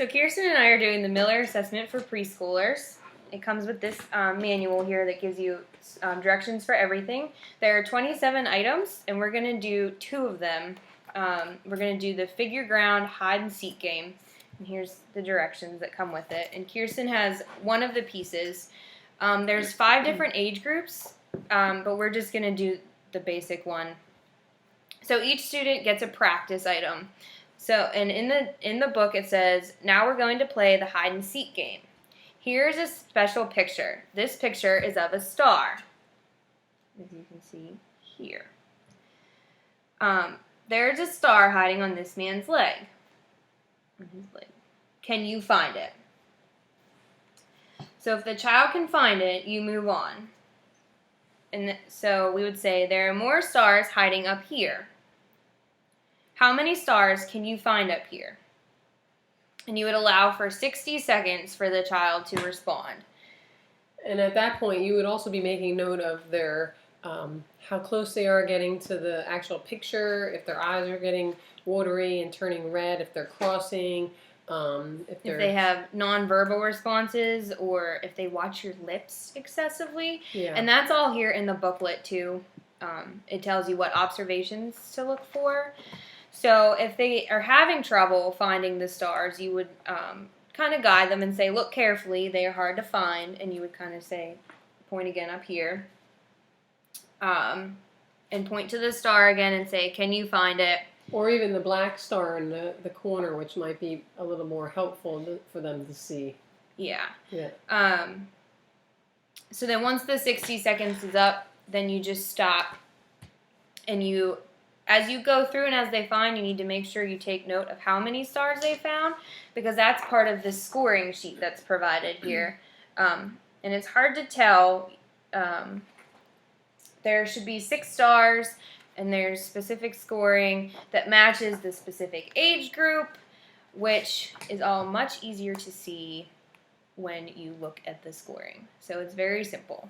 So Kirsten and I are doing the Miller assessment for preschoolers. It comes with this manual here that gives you directions for everything. There are 27 items, and we're going to do 2 of them. We're going to do the figure ground hide and seek game. And here's the directions that come with it. And Kirsten has one of the pieces. There's 5 different age groups, but we're just going to do the basic one. So each student gets a practice item. So, and in the book it says, now we're going to play the hide and seek game. Here's a special picture. This picture is of a star, as you can see here. There's a star hiding on this man's leg. Can you find it? So if the child can find it, you move on. And so we would say, there are more stars hiding up here. How many stars can you find up here? And you would allow for 60 seconds for the child to respond. And at that point, you would also be making note of their how close they are getting to the actual picture, if their eyes are getting watery and turning red, if they're crossing, if they have nonverbal responses, or if they watch your lips excessively. Yeah. And that's all here in the booklet too. It tells you what observations to look for. So if they are having trouble finding the stars, you would kind of guide them and say, look carefully, they are hard to find. And you would kind of say, point again up here. And point to the star again and say, can you find it? Or even the black star in the corner, which might be a little more helpful for them to see. Yeah. Yeah. So then once the 60 seconds is up, then you just stop. And as you go through and as they find, you need to make sure you take note of how many stars they found, because that's part of the scoring sheet that's provided here. And it's hard to tell. There should be 6 stars, and there's specific scoring that matches the specific age group, which is all much easier to see when you look at the scoring. So it's very simple.